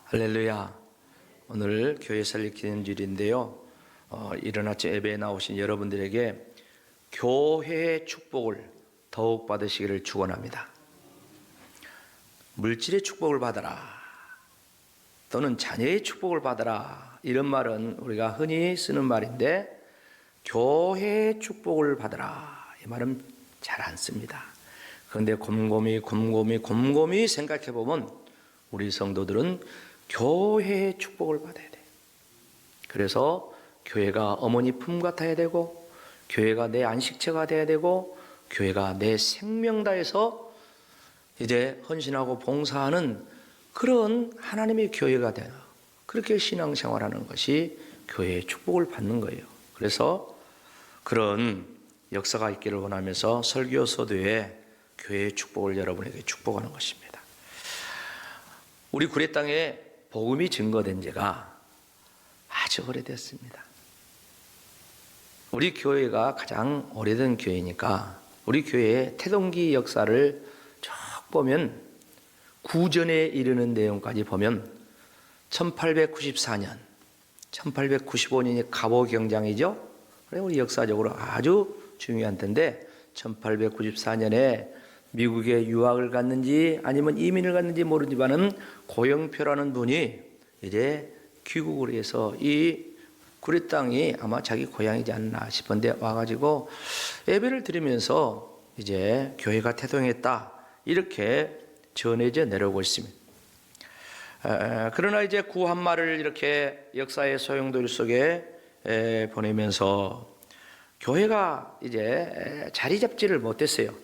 할렐루야. 오늘 교회 설립 기념주일인데요. 이른 아침 예배에 나오신 여러분들에게 교회의 축복을 더욱 받으시기를 축원합니다. 물질의 축복을 받아라 또는 자녀의 축복을 받아라, 이런 말은 우리가 흔히 쓰는 말인데, 교회의 축복을 받아라 이 말은 잘 안 씁니다. 그런데 곰곰이 생각해 보면 우리 성도들은 교회의 축복을 받아야 돼. 그래서 교회가 어머니 품 같아야 되고, 교회가 내 안식처가 돼야 되고, 교회가 내 생명 다해서 이제 헌신하고 봉사하는 그런 하나님의 교회가 되나, 그렇게 신앙생활하는 것이 교회의 축복을 받는 거예요. 그래서 그런 역사가 있기를 원하면서 설교 서두에 교회의 축복을 여러분에게 축복하는 것입니다. 우리 구례 땅에 복음이 증거된 지가 아주 오래됐습니다. 우리 교회가 가장 오래된 교회니까 우리 교회의 태동기 역사를 쭉 보면, 구전에 이르는 내용까지 보면 1894년, 1895년이 갑오경장이죠. 우리 역사적으로 아주 중요한 때인데, 1894년에 미국에 유학을 갔는지 아니면 이민을 갔는지 모르지만은 고영표라는 분이 이제 귀국을 해서 이 구례 땅이 아마 자기 고향이지 않나 싶은데 와가지고 예배를 드리면서 이제 교회가 태동했다, 이렇게 전해져 내려오고 있습니다. 그러나 이제 구한말을 이렇게 역사의 소용돌이 속에 보내면서 교회가 이제 자리 잡지를 못했어요.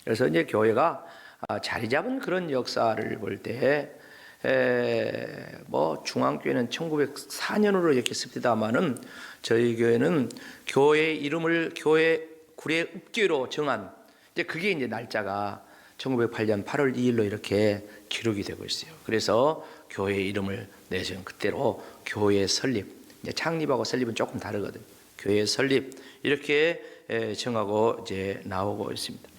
그래서 이제 교회가 자리 잡은 그런 역사를 볼 때, 뭐 중앙교회는 1904년으로 이렇게 씁니다마는 저희 교회는 교회 이름을 교회 구례 읍교로 정한, 이제 그게 이제 날짜가 1908년 8월 2일로 이렇게 기록이 되고 있어요. 그래서 교회 이름을 내세운 그때로 교회 설립, 이제 창립하고 설립은 조금 다르거든요. 교회 설립 이렇게 정하고 이제 나오고 있습니다.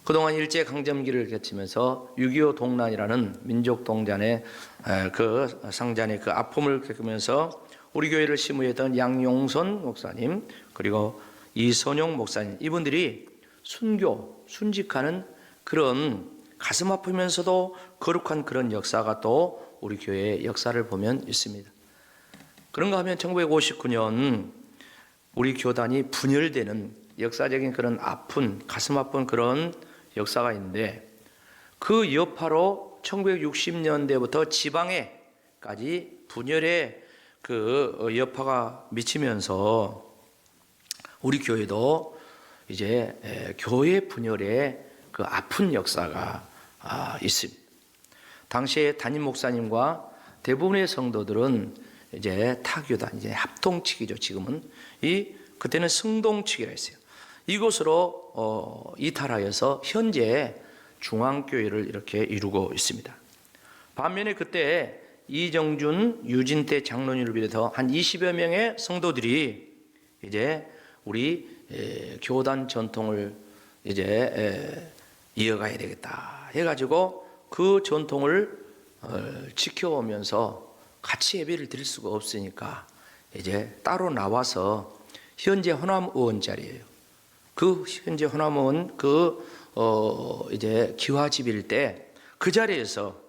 그동안 일제강점기를 거치면서 6.25 동란이라는 민족 동잔의 그 상잔의 그 아픔을 겪으면서 우리 교회를 심우했던 양용선 목사님, 그리고 이선용 목사님, 이분들이 순직하는 그런 가슴 아프면서도 거룩한 그런 역사가 또 우리 교회의 역사를 보면 있습니다. 그런가 하면 1959년 우리 교단이 분열되는 역사적인 그런 아픈, 가슴 아픈 그런 역사가 있는데, 그 여파로 1960년대부터 지방에까지 분열의 그 여파가 미치면서 우리 교회도 이제 교회 분열의 그 아픈 역사가 있습니다. 당시에 담임 목사님과 대부분의 성도들은 이제 타교단, 이제 합동측이죠. 지금은 그때는 승동측이라 했어요. 이곳으로 이탈하여서 현재 중앙교회를 이렇게 이루고 있습니다. 반면에 그때 이정준, 유진태 장로님을 비롯해서 한 20여 명의 성도들이 이제 우리 교단 전통을 이제 이어가야 되겠다 해가지고 그 전통을 지켜오면서 같이 예배를 드릴 수가 없으니까 이제 따로 나와서 현재 호남의원 자리예요. 그 현재 호남의원 이제 기와집일 때 그 자리에서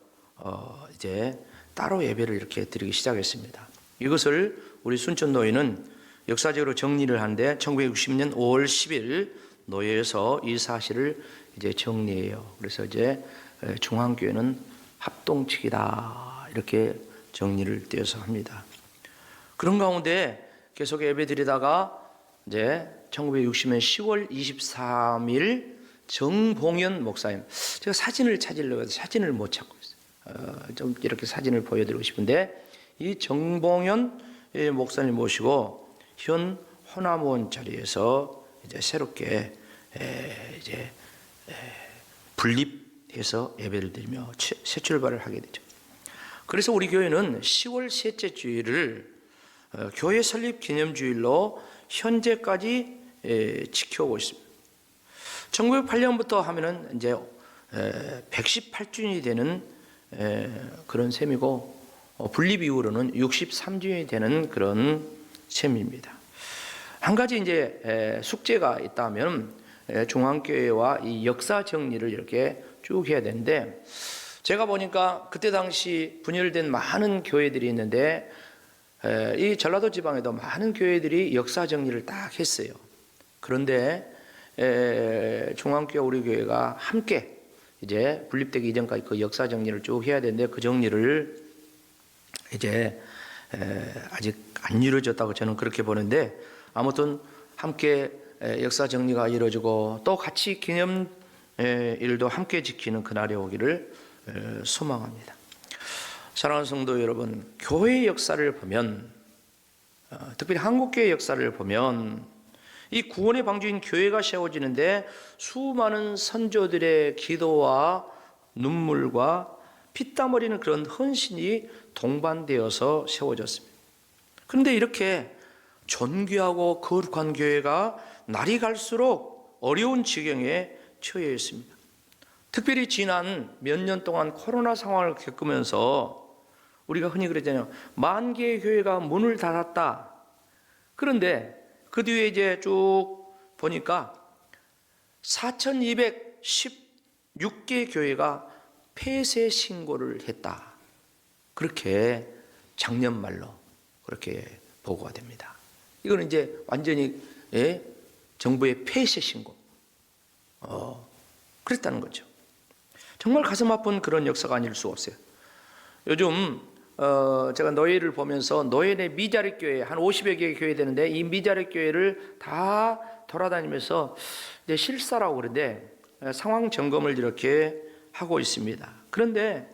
이제 따로 예배를 이렇게 드리기 시작했습니다. 이것을 우리 순천노회는 역사적으로 정리를 하는데 1960년 5월 10일 노회에서 이 사실을 이제 정리해요. 그래서 이제 중앙교회는 합동측이다 이렇게 정리를 떼어서 합니다. 그런 가운데 계속 예배 드리다가 이제 1960년 10월 23일 정봉현 목사님, 제가 사진을 찾으려고 해서 사진을 못 찾고 있어요. 좀 이렇게 사진을 보여드리고 싶은데, 이 정봉현 목사님 모시고 현 호남원 자리에서 이제 새롭게 이제 분립해서 예배를 드리며 새 출발을 하게 되죠. 그래서 우리 교회는 10월 셋째 주일을 교회 설립 기념주일로 현재까지 지켜오고 있습니다. 1908년부터 하면은 이제 118주년이 되는 그런 셈이고, 분립 이후로는 63주년이 되는 그런 셈입니다. 한 가지 이제 숙제가 있다면 중앙교회와 이 역사 정리를 이렇게 쭉 해야 되는데, 제가 보니까 그때 당시 분열된 많은 교회들이 있는데 이 전라도 지방에도 많은 교회들이 역사 정리를 딱 했어요. 그런데 중앙교회 우리 교회가 함께 이제 분립되기 이전까지 그 역사 정리를 쭉 해야 되는데 그 정리를 이제 아직 안 이루어졌다고 저는 그렇게 보는데, 아무튼 함께 역사 정리가 이루어지고 또 같이 기념 일도 함께 지키는 그날이 오기를 소망합니다. 사랑하는 성도 여러분, 교회의 역사를 보면, 특별히 한국교회의 역사를 보면 이 구원의 방주인 교회가 세워지는데 수많은 선조들의 기도와 눈물과 피땀 흘리는 그런 헌신이 동반되어서 세워졌습니다. 그런데 이렇게 존귀하고 거룩한 교회가 날이 갈수록 어려운 지경에 처해 있습니다. 특별히 지난 몇 년 동안 코로나 상황을 겪으면서 우리가 흔히 그러잖아요. 10,000개의 교회가 문을 닫았다. 그런데 그 뒤에 이제 쭉 보니까 4,216개의 교회가 폐쇄 신고를 했다. 그렇게 작년 말로 그렇게 보고가 됩니다. 이거는 이제 완전히 정부의 폐쇄 신고. 그랬다는 거죠. 정말 가슴 아픈 그런 역사가 아닐 수 없어요. 요즘 제가 노예를 보면서 노예 내 미자립 교회 한 50여 개의 교회 되는데 이 미자립 교회를 다 돌아다니면서 이제 실사라고 그러는데 상황 점검을 이렇게 하고 있습니다. 그런데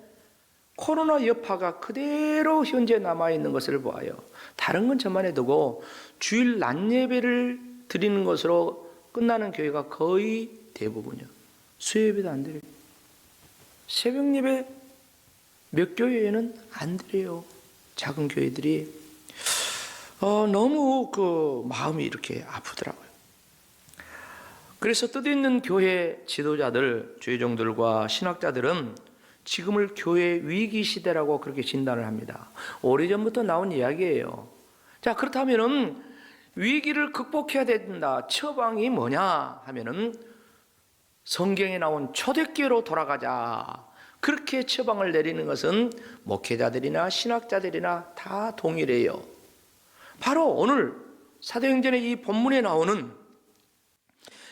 코로나 여파가 그대로 현재 남아있는 것을 보아요. 다른 건 저만해 두고 주일 낮 예배를 드리는 것으로 끝나는 교회가 거의 대부분이요. 수요예배도 안 드려요. 새벽 예배 몇 교회에는 안 드려요. 작은 교회들이. 너무 그 마음이 이렇게 아프더라고요. 그래서 뜻있는 교회 지도자들, 주의종들과 신학자들은 지금을 교회 위기 시대라고 그렇게 진단을 합니다. 오래전부터 나온 이야기예요. 자, 그렇다면은 위기를 극복해야 된다. 처방이 뭐냐 하면은 성경에 나온 초대교회로 돌아가자. 그렇게 처방을 내리는 것은 목회자들이나 신학자들이나 다 동일해요. 바로 오늘 사도행전의 이 본문에 나오는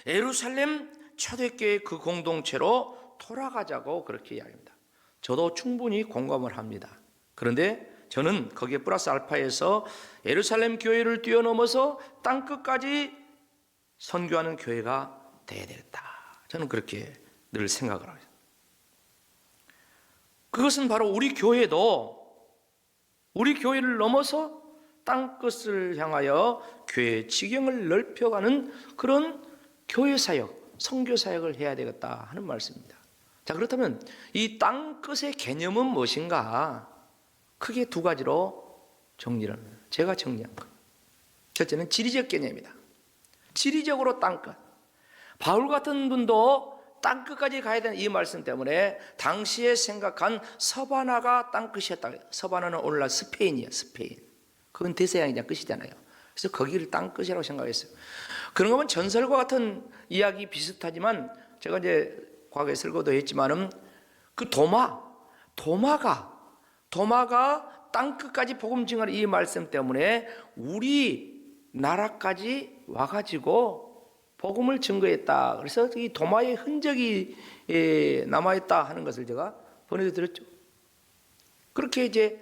예루살렘 초대교회 그 공동체로 돌아가자고 그렇게 이야기합니다. 저도 충분히 공감을 합니다. 그런데 저는 거기에 플러스 알파에서 예루살렘 교회를 뛰어넘어서 땅끝까지 선교하는 교회가 되어야 되겠다. 저는 그렇게 늘 생각을 합니다. 그것은 바로 우리 교회도 우리 교회를 넘어서 땅끝을 향하여 교회의 지경을 넓혀가는 그런 교회 사역, 선교 사역을 해야 되겠다 하는 말씀입니다. 자, 그렇다면 이 땅끝의 개념은 무엇인가? 크게 두 가지로 정리를 합니다. 제가 정리한 것. 첫째는 지리적 개념이다. 지리적으로 땅끝. 바울 같은 분도 땅끝까지 가야 되는 이 말씀 때문에 당시에 생각한 서바나가 땅끝이었다. 서바나는 오늘날 스페인이에요. 스페인. 그건 대서양이자 끝이잖아요. 그래서 거기를 땅끝이라고 생각했어요. 그런가 하면 전설과 같은 이야기 비슷하지만 제가 이제 과거에 설교도 했지만은 그 도마가 땅끝까지 복음 증언하는 이 말씀 때문에 우리 나라까지 와가지고 복음을 증거했다. 그래서 이 도마의 흔적이 남아있다 하는 것을 제가 보내드렸죠. 그렇게 이제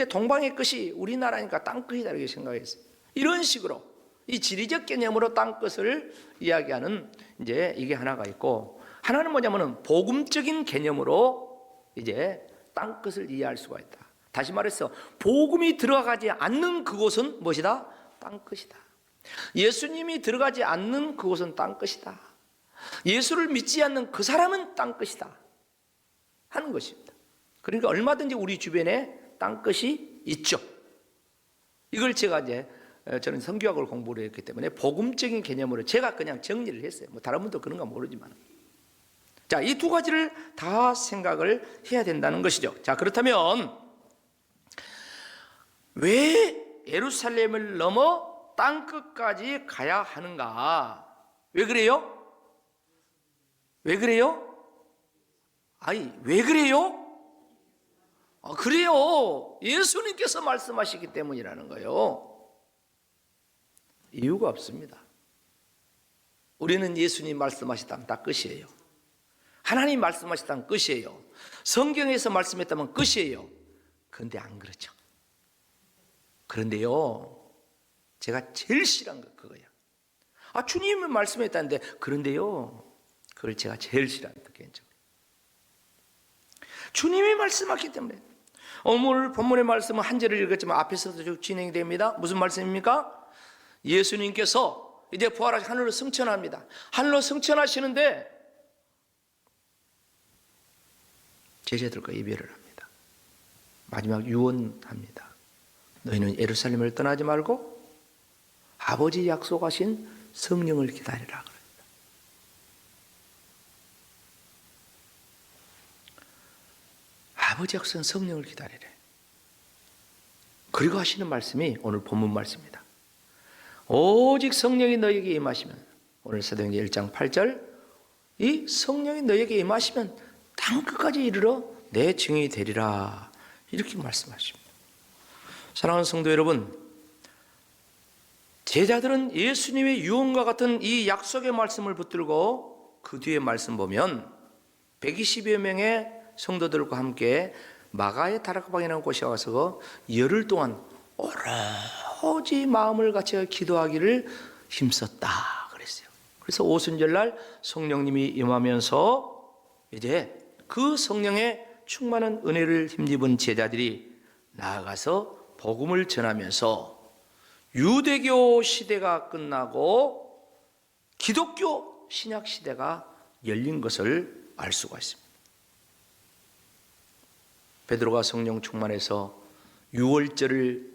동방의 끝이 우리나라니까 땅끝이다 이렇게 생각했어요. 이런 식으로 이 지리적 개념으로 땅끝을 이야기하는 이제 이게 하나가 있고, 하나는 뭐냐면은 복음적인 개념으로 이제 땅끝을 이해할 수가 있다. 다시 말해서 복음이 들어가지 않는 그곳은 무엇이다? 땅끝이다. 예수님이 들어가지 않는 그곳은 땅끝이다. 예수를 믿지 않는 그 사람은 땅끝이다 하는 것입니다. 그러니까 얼마든지 우리 주변에 땅끝이 있죠. 이걸 제가 이제 저는 성교학을 공부를 했기 때문에 복음적인 개념으로 제가 그냥 정리를 했어요. 뭐 다른 분도 그런가 모르지만. 자, 이 두 가지를 다 생각을 해야 된다는 것이죠. 자, 그렇다면 왜 예루살렘을 넘어 땅끝까지 가야 하는가? 왜 그래요? 왜 그래요? 아니, 왜 그래요? 그래요. 예수님께서 말씀하시기 때문이라는 거예요. 이유가 없습니다. 우리는 예수님 말씀하셨다면 다 끝이에요. 하나님 말씀하셨다면 끝이에요. 성경에서 말씀했다면 끝이에요. 그런데 안 그렇죠. 그런데요, 제가 제일 싫어한 거 그거야. 주님은 말씀했다는데, 그런데요, 그걸 제가 제일 싫어한다, 개인적으로. 주님이 말씀하기 때문에. 오늘 본문의 말씀은 한 절을 읽었지만 앞에서도 쭉 진행이 됩니다. 무슨 말씀입니까? 예수님께서 이제 부활하시 하늘로 승천합니다. 하늘로 승천하시는데 제자들과 이별을 합니다. 마지막 유언합니다. 너희는 예루살렘을 떠나지 말고 아버지 약속하신 성령을 기다리라 그럽니다. 아버지 약속한 성령을 기다리래. 그리고 하시는 말씀이 오늘 본문 말씀입니다. 오직 성령이 너에게 임하시면, 오늘 사도행전 1장 8절, 이 성령이 너에게 임하시면 땅끝까지 이르러 내 증인이 되리라, 이렇게 말씀하십니다. 사랑하는 성도 여러분, 제자들은 예수님의 유언과 같은 이 약속의 말씀을 붙들고 그 뒤에 말씀 보면 120여 명의 성도들과 함께 마가의 다락방이라는 곳에 와서 열흘 동안 오로지 마음을 같이 기도하기를 힘썼다 그랬어요. 그래서 오순절날 성령님이 임하면서 이제 그 성령의 충만한 은혜를 힘입은 제자들이 나아가서 복음을 전하면서 유대교 시대가 끝나고 기독교 신약 시대가 열린 것을 알 수가 있습니다. 베드로가 성령 충만해서 유월절을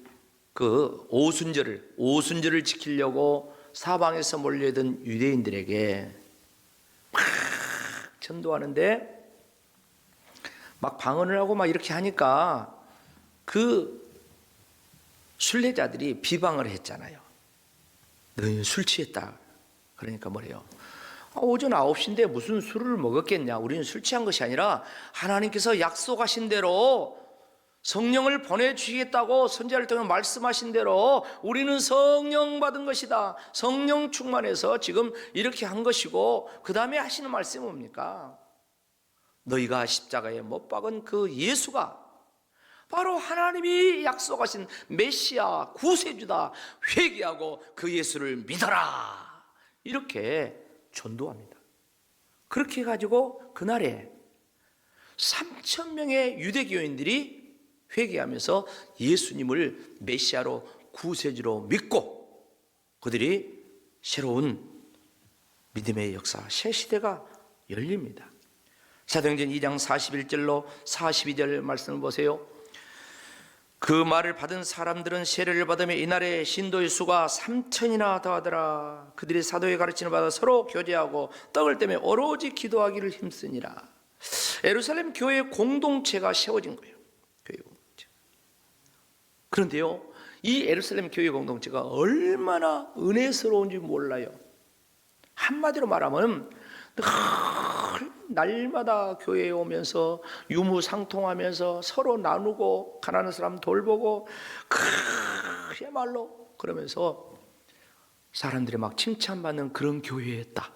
오순절을 지키려고 사방에서 몰려있던 유대인들에게 막 전도하는데 막 방언을 하고 막 이렇게 하니까 그 순례자들이 비방을 했잖아요. 너희는 술 취했다. 그러니까 뭐래요? 오전 9시인데 무슨 술을 먹었겠냐? 우리는 술 취한 것이 아니라 하나님께서 약속하신 대로 성령을 보내주시겠다고 선지자를 통해 말씀하신 대로 우리는 성령 받은 것이다. 성령 충만해서 지금 이렇게 한 것이고, 그 다음에 하시는 말씀이 뭡니까? 너희가 십자가에 못 박은 그 예수가 바로 하나님이 약속하신 메시아 구세주다. 회개하고 그 예수를 믿어라. 이렇게 전도합니다. 그렇게 해가지고 그날에 3,000명의 유대교인들이 회개하면서 예수님을 메시아로 구세주로 믿고 그들이 새로운 믿음의 역사, 새 시대가 열립니다. 사도행전 2장 41절로 42절 말씀을 보세요. 그 말을 받은 사람들은 세례를 받으며 이날에 신도의 수가 3,000이나 더하더라. 그들이 사도의 가르침을 받아 서로 교제하고 떡을 떼며 오로지 기도하기를 힘쓰니라. 예루살렘 교회 공동체가 세워진 거예요. 교회 공동체. 그런데요, 이 예루살렘 교회 공동체가 얼마나 은혜스러운지 몰라요. 한마디로 말하면 늘 날마다 교회에 오면서 유무상통하면서 서로 나누고 가난한 사람 돌보고 그야말로 그러면서 사람들이 막 칭찬받는 그런 교회였다.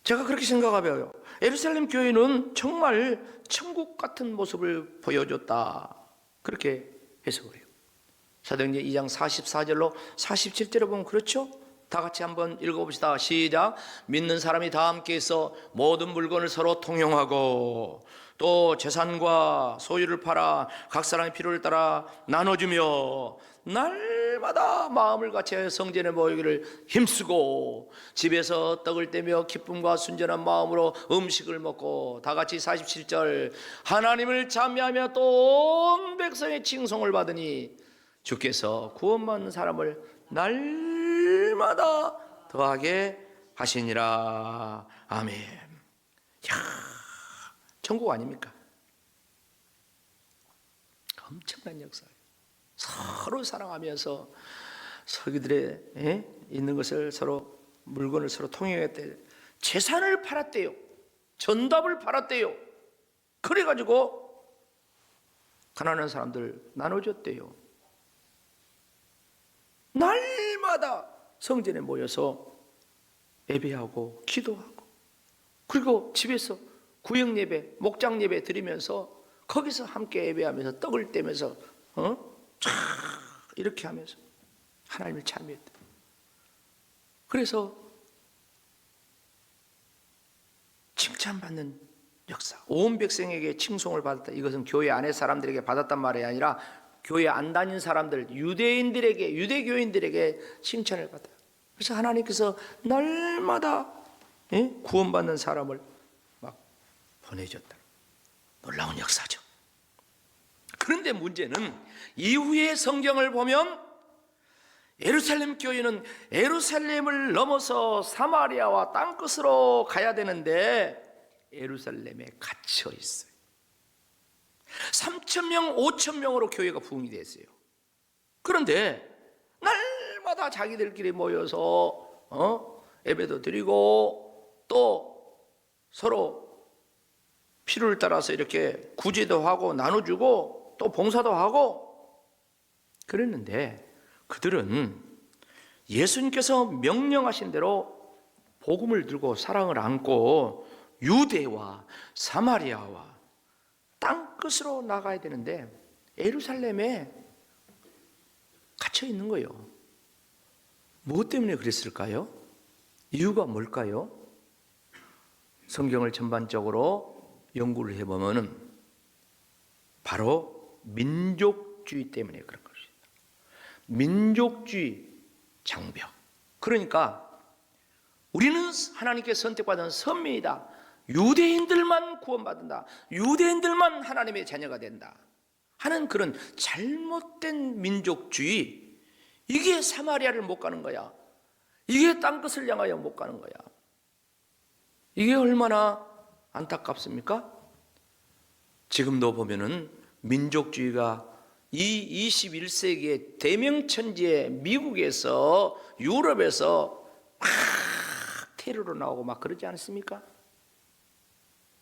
제가 그렇게 생각하고요. 예루살렘 교회는 정말 천국 같은 모습을 보여줬다. 그렇게 해석을 해요. 사도행전 2장 44절로 47절에 보면 그렇죠? 다 같이 한번 읽어봅시다. 시작. 믿는 사람이 다 함께해서 모든 물건을 서로 통용하고 또 재산과 소유를 팔아 각 사람의 필요를 따라 나눠주며 날마다 마음을 같이 성전에 모이기를 힘쓰고 집에서 떡을 떼며 기쁨과 순전한 마음으로 음식을 먹고 다 같이 47절 하나님을 찬미하며 또 온 백성의 칭송을 받으니 주께서 구원받는 사람을 날마다 더하게 하시니라. 아멘. 야, 천국 아닙니까? 엄청난 역사예요. 서로 사랑하면서 서기들의 있는 것을 서로 물건을 서로 통용했대요. 재산을 팔았대요. 전답을 팔았대요. 그래가지고 가난한 사람들 나눠줬대요. 날마다 성전에 모여서 예배하고 기도하고, 그리고 집에서 구역 예배, 목장 예배 드리면서 거기서 함께 예배하면서 떡을 떼면서 쫙 이렇게 하면서 하나님을 찬미했다. 그래서 칭찬받는 역사, 온 백성에게 칭송을 받았다. 이것은 교회 안에 사람들에게 받았단 말이 아니라 교회 안 다닌 사람들, 유대인들에게, 유대교인들에게 칭찬을 받아요. 그래서 하나님께서 날마다 구원받는 사람을 막 보내줬다. 놀라운 역사죠. 그런데 문제는 이후의 성경을 보면 예루살렘 교회는 예루살렘을 넘어서 사마리아와 땅끝으로 가야 되는데 예루살렘에 갇혀 있어요. 3,000명, 5,000명으로 교회가 부흥이 됐어요. 그런데 날마다 자기들끼리 모여서 예배도 드리고 또 서로 필요를 따라서 이렇게 구제도 하고 나눠주고 또 봉사도 하고 그랬는데, 그들은 예수님께서 명령하신 대로 복음을 들고 사랑을 안고 유대와 사마리아와 땅끝으로 나가야 되는데 예루살렘에 갇혀 있는 거예요. 무엇 때문에 그랬을까요? 이유가 뭘까요? 성경을 전반적으로 연구를 해보면 바로 민족주의 때문에 그런 것입니다. 민족주의 장벽. 그러니까 우리는 하나님께 선택받은 선민이다. 유대인들만 구원받는다. 유대인들만 하나님의 자녀가 된다 하는 그런 잘못된 민족주의, 이게 사마리아를 못 가는 거야. 이게 땅끝을 향하여 못 가는 거야. 이게 얼마나 안타깝습니까? 지금도 보면은 민족주의가 이 21세기의 대명천지의 미국에서, 유럽에서 막 테러로 나오고 막 그러지 않습니까?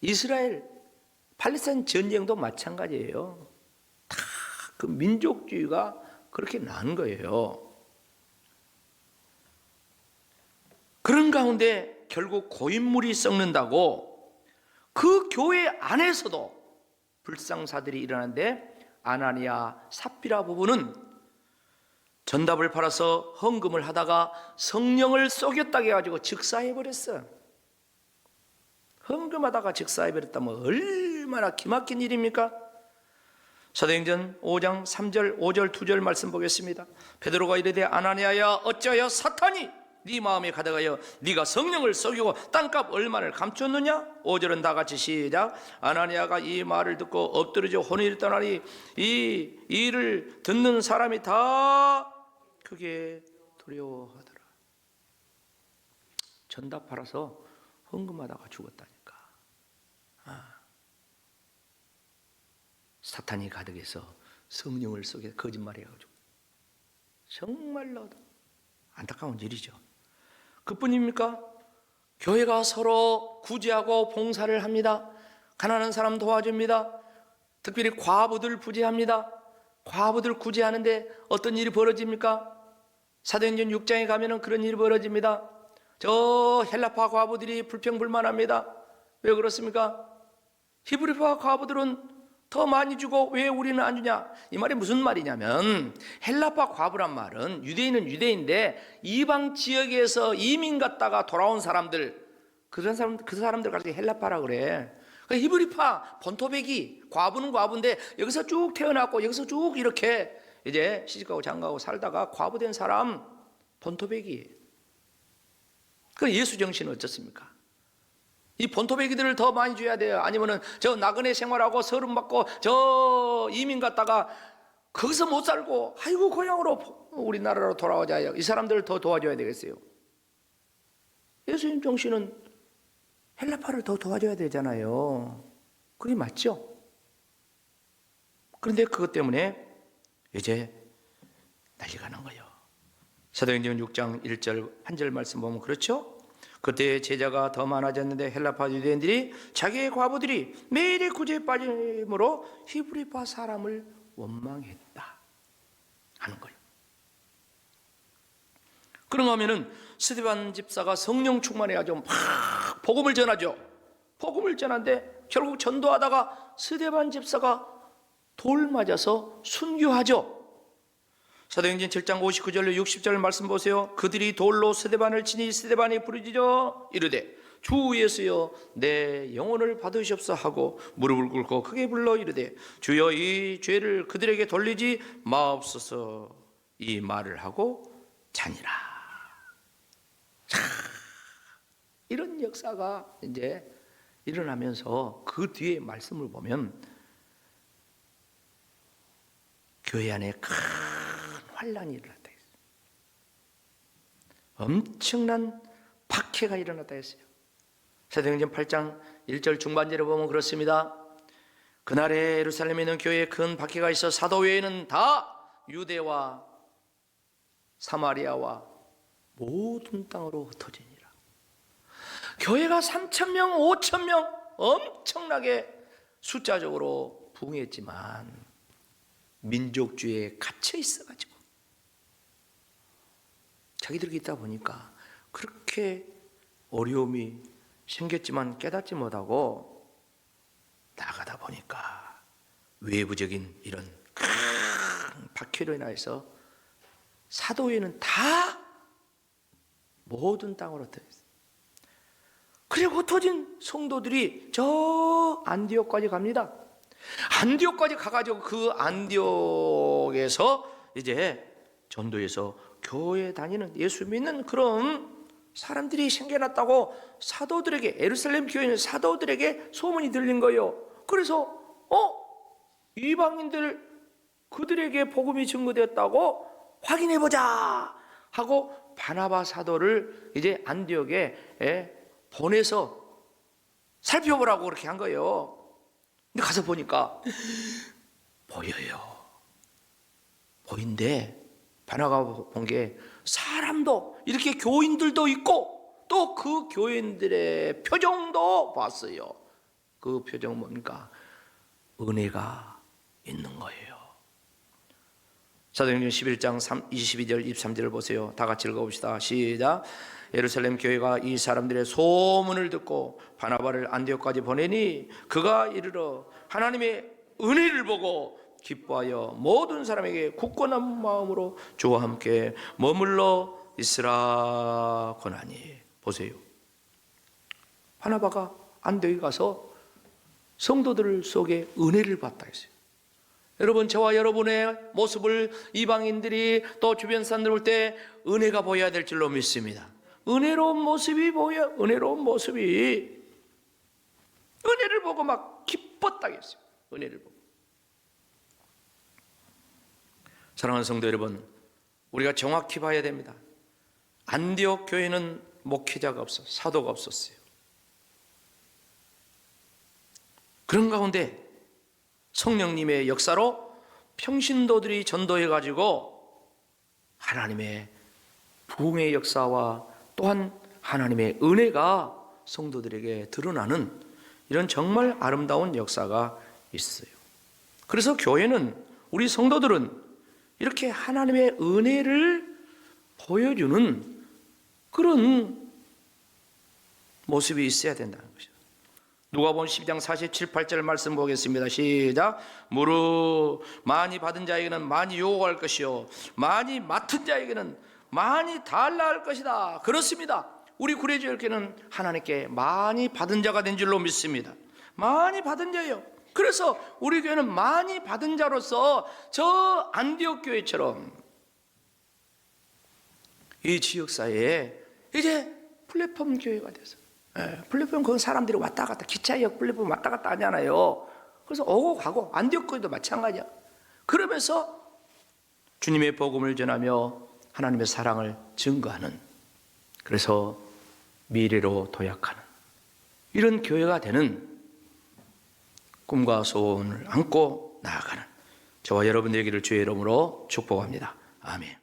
이스라엘, 팔레스타인 전쟁도 마찬가지예요. 다 그 민족주의가 그렇게 난 거예요. 그런 가운데 결국 고인물이 썩는다고 그 교회 안에서도 불상사들이 일어나는데, 아나니아 삽비라 부부는 전답을 팔아서 헌금을 하다가 성령을 쏘겼다고 해가지고 즉사해버렸어. 헌금하다가 즉사해버렸다면 얼마나 기막힌 일입니까? 사도행전 5장 3절 5절 2절 말씀 보겠습니다. 베드로가 이르되 아나니아야 어찌하여 사탄이 네 마음에 가득하여 네가 성령을 쏘기고 땅값 얼마를 감췄느냐? 5절은 다 같이 시작. 아나니아가 이 말을 듣고 엎드러져 혼을 떠나니 이 일을 듣는 사람이 다 크게 두려워하더라. 전답 팔아서 헌금하다가 죽었다니까. 사탄이 가득해서 성령을 쏘게 거짓말해가지고, 정말로 안타까운 일이죠. 그뿐입니까? 교회가 서로 구제하고 봉사를 합니다. 가난한 사람 도와줍니다. 특별히 과부들 구제합니다. 과부들 구제하는데 어떤 일이 벌어집니까? 사도행전 6장에 가면은 그런 일이 벌어집니다. 저 헬라파 과부들이 불평불만합니다. 왜 그렇습니까? 히브리파 과부들은 더 많이 주고 왜 우리는 안 주냐? 이 말이 무슨 말이냐면, 헬라파 과부란 말은 유대인은 유대인인데 이방 지역에서 이민 갔다가 돌아온 사람들, 그 사람들 가지고 헬라파라 그래. 히브리파 본토백이, 과부는 과부인데 여기서 쭉 태어났고 여기서 쭉 이렇게 이제 시집가고 장가고 살다가 과부된 사람 본토백이. 그 예수 정신은 어떻습니까? 이 본토백이들을 더 많이 줘야 돼요? 아니면은 저 나그네 생활하고 서름 받고 저 이민 갔다가 거기서 못 살고 아이고 고향으로 우리나라로 돌아오자요, 이 사람들을 더 도와줘야 되겠어요? 예수님 정신은 헬라파를 더 도와줘야 되잖아요. 그게 맞죠? 그런데 그것 때문에 이제 난리가 난 거예요. 사도행전 6장 1절 한 절 말씀 보면 그렇죠? 그때 제자가 더 많아졌는데 헬라파 유대인들이 자기의 과부들이 매일의 구제에 빠짐으로 히브리파 사람을 원망했다 하는 거예요. 그런가 하면은 스데반 집사가 성령 충만해가지고 막 복음을 전하죠. 복음을 전하는데 결국 전도하다가 스데반 집사가 돌 맞아서 순교하죠. 사도행전 7장 59절로 60절 말씀 보세요. 그들이 돌로 스데반을 치니 스데반이 부르짖어 이르되 주 예수여 내 영혼을 받으시옵소서 하고 무릎을 꿇고 크게 불러 이르되 주여 이 죄를 그들에게 돌리지 마옵소서 이 말을 하고 자니라. 자, 이런 역사가 이제 일어나면서 그 뒤에 말씀을 보면 교회 안에 큰 환란이 일어났다 했어요. 엄청난 박해가 일어났다 했어요. 사도행전 8장 1절 중반절에 보면 그렇습니다. 그날에 예루살렘에 있는 교회에 큰 박해가 있어 사도 외에는 다 유대와 사마리아와 모든 땅으로 흩어지니라. 교회가 3,000명, 5,000명 엄청나게 숫자적으로 부흥했지만 민족주의에 갇혀 있어가지고 자기들이 있다 보니까 그렇게 어려움이 생겼지만 깨닫지 못하고 나가다 보니까 외부적인 이런 큰 박해로 인하여서 사도회는 다 모든 땅으로 흩어졌어요. 그리고 흩어진 성도들이 저 안디옥까지 갑니다. 안디옥까지 가가지고 그 안디옥에서 이제 전도해서 교회 다니는 예수 믿는 그런 사람들이 생겨났다고 사도들에게, 예루살렘 교회는 사도들에게 소문이 들린 거예요. 그래서 이방인들 그들에게 복음이 증거되었다고 확인해보자 하고 바나바 사도를 이제 안디옥에 보내서 살펴보라고 그렇게 한 거예요. 근데 가서 보니까 보여요. 보인데 바나바가 본 게 사람도 이렇게 교인들도 있고 또 그 교인들의 표정도 봤어요. 그 표정은 뭡니까? 은혜가 있는 거예요. 사도행전 11장 22절 23절을 보세요. 다 같이 읽어봅시다. 시작. 예루살렘 교회가 이 사람들의 소문을 듣고 바나바를 안디옥까지 보내니 그가 이르러 하나님의 은혜를 보고 기뻐하여 모든 사람에게 굳건한 마음으로 주와 함께 머물러 있으라 권하니. 보세요. 바나바가 안디옥에 가서 성도들 속에 은혜를 받다 했어요. 여러분, 저와 여러분의 모습을 이방인들이 또 주변 사람들 볼 때 은혜가 보여야 될 줄로 믿습니다. 은혜로운 모습이 보여. 은혜로운 모습이 은혜를 보고 막 기뻤다겠어요. 은혜를 보고. 사랑하는 성도 여러분, 우리가 정확히 봐야 됩니다. 안디옥 교회는 목회자가 없어, 사도가 없었어요. 그런 가운데 성령님의 역사로 평신도들이 전도해가지고 하나님의 부흥의 역사와 또한 하나님의 은혜가 성도들에게 드러나는 이런 정말 아름다운 역사가 있어요. 그래서 교회는, 우리 성도들은 이렇게 하나님의 은혜를 보여주는 그런 모습이 있어야 된다는 것이죠. 누가복음 12장 47, 8절 말씀 보겠습니다. 시작. 무릇 많이 받은 자에게는 많이 요구할 것이요 많이 맡은 자에게는 많이 달라 할 것이다. 그렇습니다. 우리 구레교회는 하나님께 많이 받은 자가 된 줄로 믿습니다. 많이 받은 자예요. 그래서 우리 교회는 많이 받은 자로서 저 안디옥 교회처럼 이 지역사회에 이제 플랫폼 교회가 돼서, 플랫폼 그건 사람들이 왔다 갔다, 기차역 플랫폼 왔다 갔다 하잖아요. 그래서 오고 가고, 안디옥 교회도 마찬가지야. 그러면서 주님의 복음을 전하며 하나님의 사랑을 증거하는, 그래서 미래로 도약하는 이런 교회가 되는 꿈과 소원을 안고 나아가는 저와 여러분 되기를 주의 이름으로 축복합니다. 아멘.